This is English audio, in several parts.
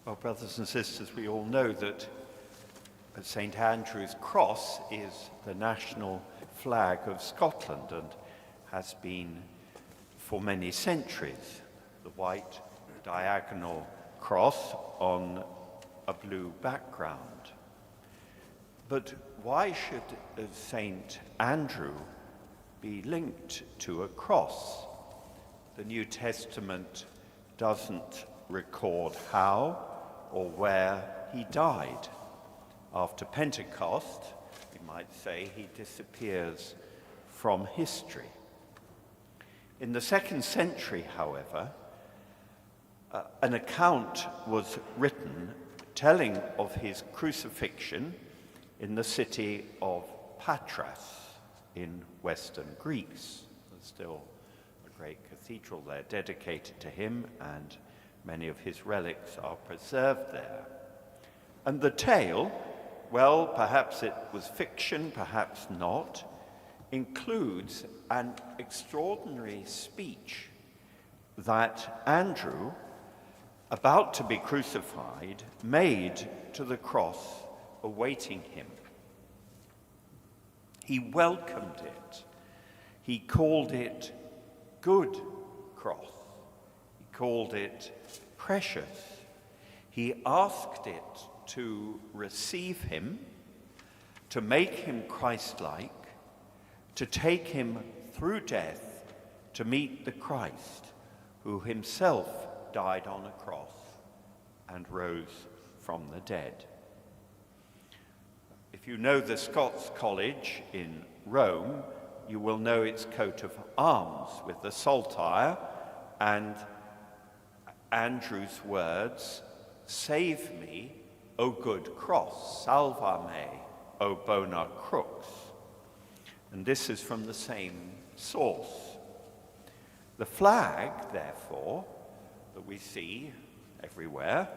Well, brothers and sisters, we all know that St Andrew's cross is the national flag of Scotland and has been for many centuries. The white diagonal cross on a blue background. But why should St Andrew be linked to a cross? The New Testament doesn't record how or where he died. After Pentecost, we might say, he disappears from history. In the 2nd century, however, an account was written telling of his crucifixion in the city of Patras in western Greece. There's still a great cathedral there dedicated to him, and many of his relics are preserved there. And the tale, well, perhaps it was fiction, perhaps not, includes an extraordinary speech that Andrew, about to be crucified, made to the cross awaiting him. He welcomed it. He called it good cross. He called it precious. He asked it to receive him, to make him Christ-like, to take him through death to meet the Christ who himself died on a cross and rose from the dead. If you know the Scots College in Rome, you will know its coat of arms with the saltire and Andrew's words, "Save me, O good cross, salva me, O bona crux." And this is from the same source. The flag, therefore, that we see everywhere,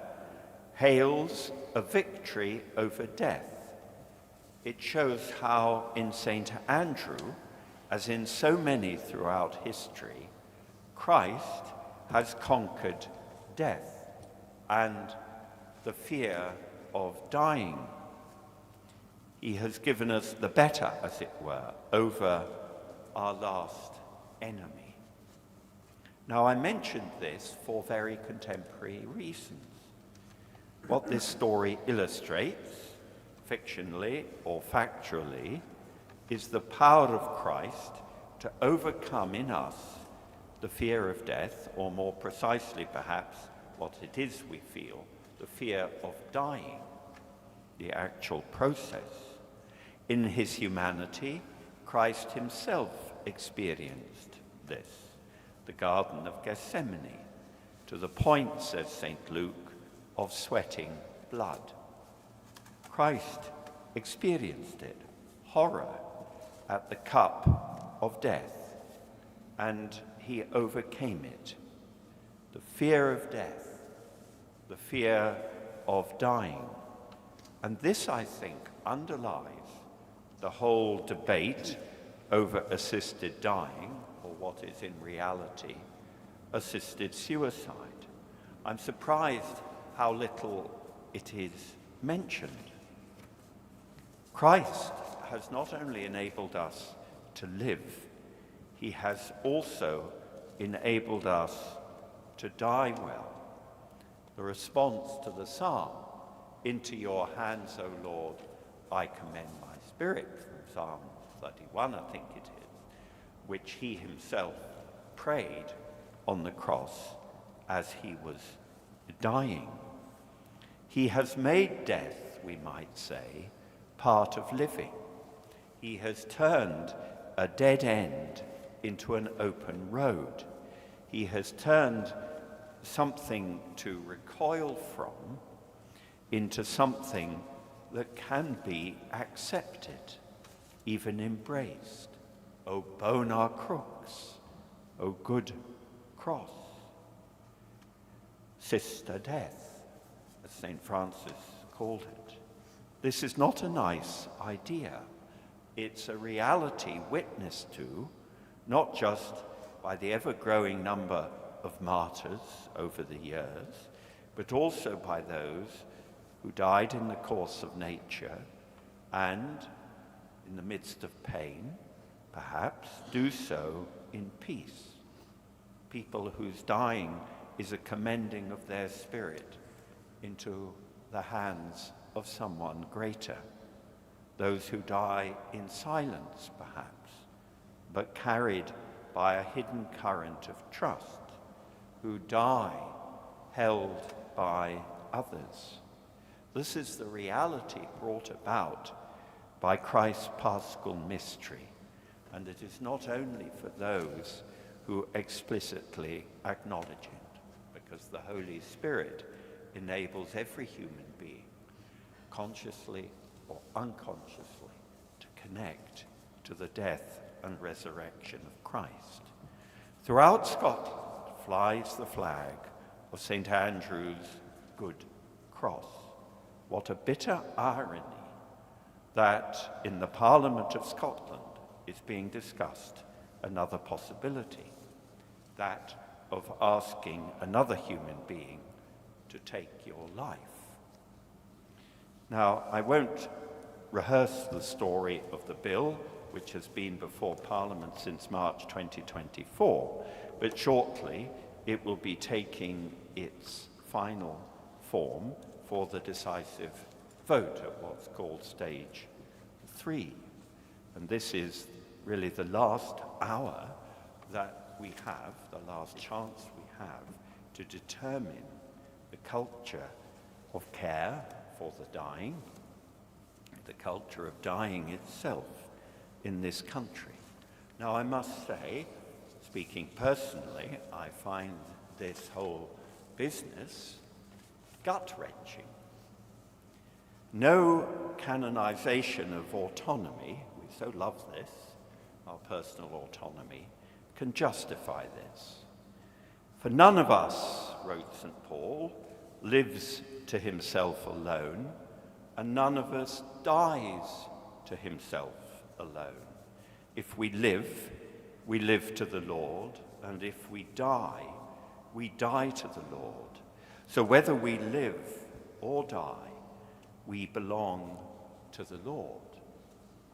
hails a victory over death. It shows how in St. Andrew, as in so many throughout history, Christ has conquered death and the fear of dying. He has given us the better, as it were, over our last enemy. Now, I mentioned this for very contemporary reasons. What this story illustrates, fictionally or factually, is the power of Christ to overcome in us the fear of death, or more precisely perhaps what it is we feel, the fear of dying, the actual process. In his humanity, Christ himself experienced this, the Garden of Gethsemane, to the point, says St. Luke, of sweating blood. Christ experienced it, horror at the cup of death, and he overcame it. The fear of death, the fear of dying. And this, I think, underlies the whole debate over assisted dying, or what is in reality assisted suicide. I'm surprised how little it is mentioned. Christ has not only enabled us to live, he has also enabled us to die well. The response to the psalm, "Into your hands, O Lord, I commend my spirit," from Psalm 31, I think it is, which he himself prayed on the cross as he was dying. He has made death, we might say, part of living. He has turned a dead end into an open road. He has turned something to recoil from into something that can be accepted, even embraced. O bona crux, O good cross. Sister death, as St. Francis called it. This is not a nice idea. It's a reality witnessed to, not just by the ever-growing number of martyrs over the years, but also by those who died in the course of nature and, in the midst of pain, perhaps, do so in peace. People whose dying is a commending of their spirit into the hands of someone greater. Those who die in silence, perhaps, but carried by a hidden current of trust, who die held by others. This is the reality brought about by Christ's paschal mystery, and it is not only for those who explicitly acknowledge it, because the Holy Spirit enables every human being, consciously or unconsciously, to connect to the death and resurrection of Christ. Throughout Scotland flies the flag of St Andrew's good cross. What a bitter irony that in the Parliament of Scotland is being discussed another possibility, that of asking another human being to take your life. Now, I won't rehearse the story of the bill, which has been before Parliament since March 2024, but shortly it will be taking its final form for the decisive vote at what's called stage 3. And this is really the last hour that we have, the last chance we have to determine the culture of care for the dying, the culture of dying itself in this country. Now, I must say, speaking personally, I find this whole business gut-wrenching. No canonization of autonomy, we so love this, our personal autonomy, can justify this. For none of us, wrote St. Paul, lives to himself alone, and none of us dies to himself alone. If we live to the Lord, and if we die to the Lord. So whether we live or die, we belong to the Lord,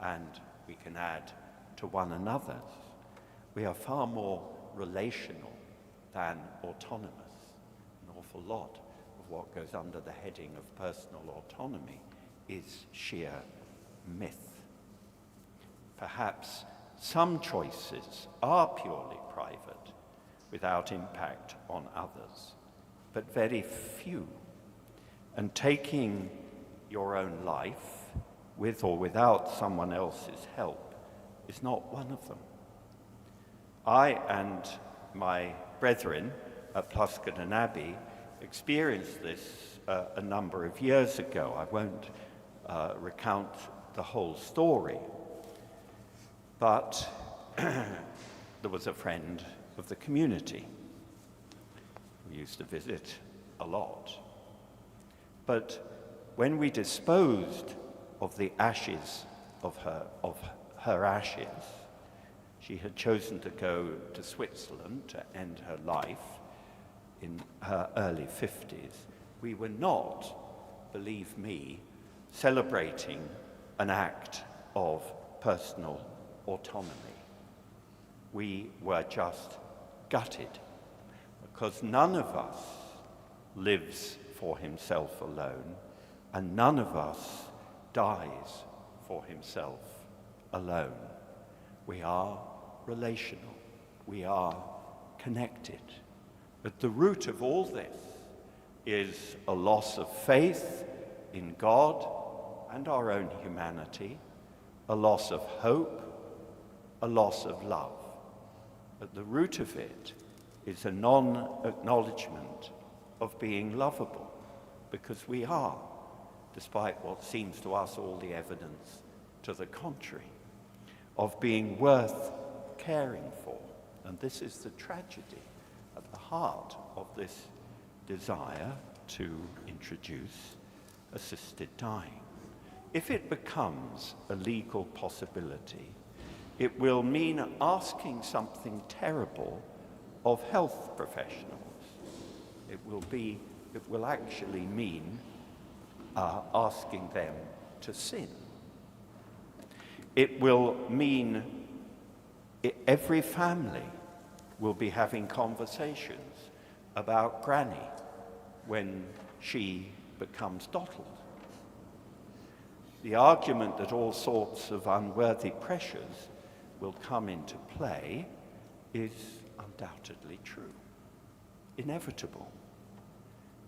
and we can add to one another. We are far more relational than autonomous. An awful lot of what goes under the heading of personal autonomy is sheer myth. Perhaps some choices are purely private, without impact on others, but very few. And taking your own life, with or without someone else's help, is not one of them. I and my brethren at Pluscarden Abbey experienced this a number of years ago. I won't recount the whole story, but there was a friend of the community who used to visit a lot. But when we disposed of the ashes of her ashes, she had chosen to go to Switzerland to end her life in her early 50s. We were not, believe me, celebrating an act of personal autonomy. We were just gutted, because none of us lives for himself alone, and none of us dies for himself alone. We are relational. We are connected. At the root of all this is a loss of faith in God and our own humanity, a loss of hope, a loss of love. At the root of it is a non-acknowledgement of being lovable, because we are, despite what seems to us all the evidence to the contrary, of being worth caring for. And this is the tragedy at the heart of this desire to introduce assisted dying. If it becomes a legal possibility, it will mean asking something terrible of health professionals. It will be it will actually mean asking them to sin. It will mean every family will be having conversations about Granny when she becomes dottled. The argument that all sorts of unworthy pressures will come into play is undoubtedly true, inevitable.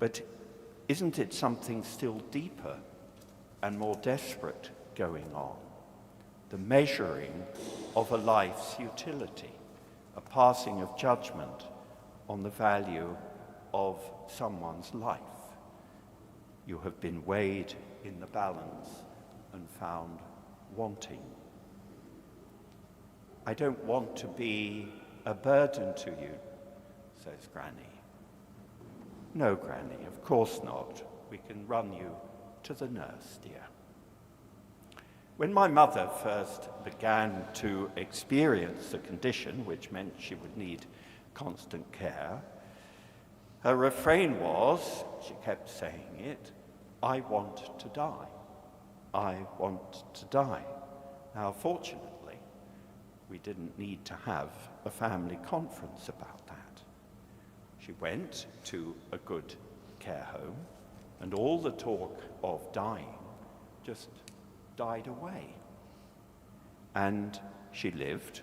But isn't it something still deeper and more desperate going on? The measuring of a life's utility, a passing of judgment on the value of someone's life. You have been weighed in the balance and found wanting. I don't want to be a burden to you, says Granny. No, Granny, of course not. We can run you to the nurse, dear. When my mother first began to experience the condition, which meant she would need constant care, her refrain was, she kept saying it, I want to die. I want to die. Now, fortunately, we didn't need to have a family conference about that. She went to a good care home, and all the talk of dying just died away. And she lived,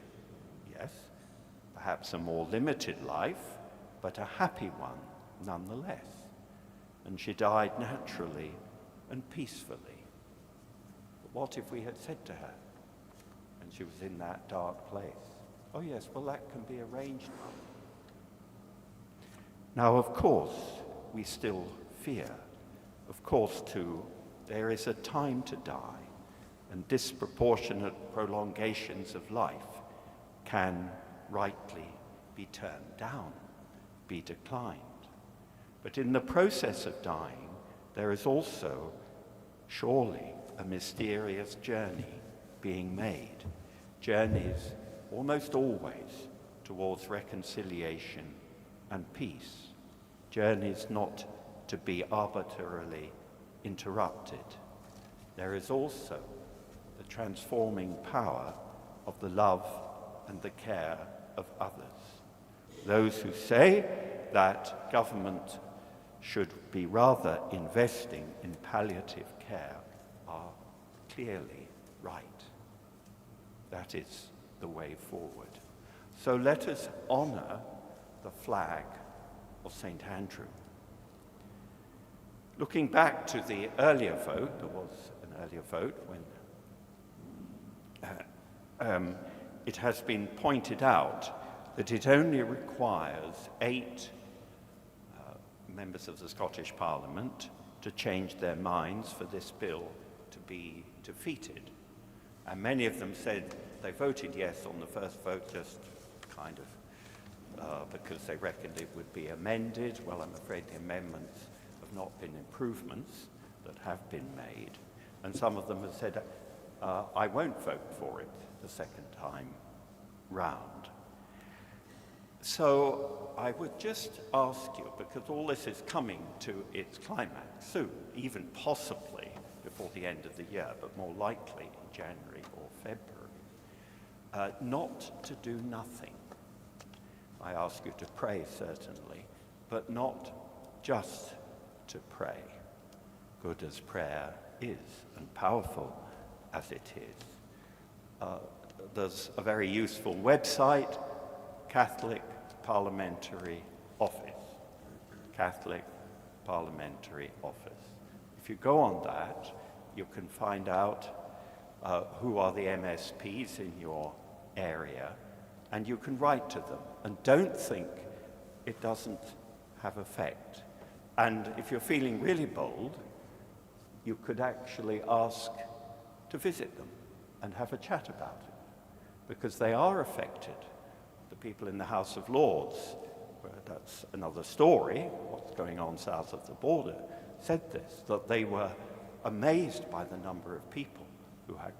yes, perhaps a more limited life, but a happy one nonetheless. And she died naturally and peacefully. But what if we had said to her, and she was in that dark place, oh yes, well that can be arranged. Now, of course, we still fear. Of course, too, there is a time to die, and disproportionate prolongations of life can rightly be turned down, be declined. But in the process of dying, there is also surely a mysterious journey being made. Journeys almost always towards reconciliation and peace. Journeys not to be arbitrarily interrupted. There is also the transforming power of the love and the care of others. Those who say that government should be rather investing in palliative care are clearly right. That is the way forward. So let us honor the flag of St Andrew. Looking back to the earlier vote, there was an earlier vote when it has been pointed out that it only requires 8 members of the Scottish Parliament to change their minds for this bill to be defeated. And many of them said they voted yes on the first vote just kind of because they reckoned it would be amended. Well, I'm afraid the amendments have not been improvements that have been made. And some of them have said, I won't vote for it the second time round. So I would just ask you, because all this is coming to its climax soon, even possibly before the end of the year, but more likely in January or February, not to do nothing. I ask you to pray, certainly, but not just to pray, good as prayer is and powerful as it is. There's a very useful website, Catholic Parliamentary Office. Catholic Parliamentary Office. If you go on that, you can find out who are the MSPs in your area, and you can write to them. And don't think it doesn't have effect. And if you're feeling really bold, you could actually ask to visit them and have a chat about it, because they are affected. The people in the House of Lords, well, that's another story, what's going on south of the border, said this, that they were amazed by the number of people who had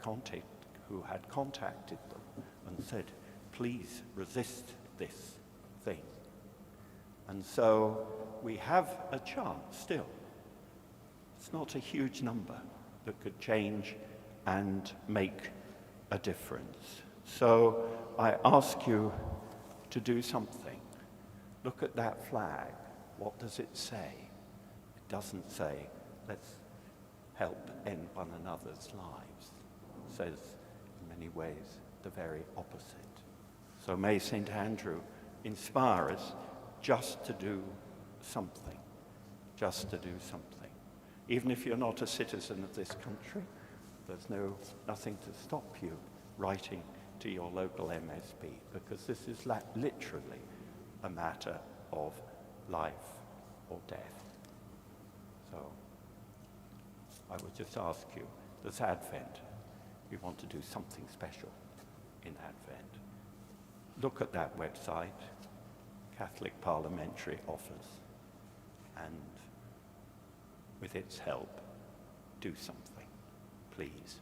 contacted them and said, please resist this thing. And so we have a chance still. It's not a huge number that could change and make a difference. So I ask you to do something. Look at that flag. What does it say? It doesn't say, let's help end one another's lives. It says, in many ways, the very opposite. So may St Andrew inspire us just to do something. Just to do something. Even if you're not a citizen of this country, there's nothing to stop you writing to your local MSP, because this is literally a matter of life or death. So I would just ask you, this Advent, we want to do something special in Advent. Look at that website, Catholic Parliamentary Office, and with its help, do something, please.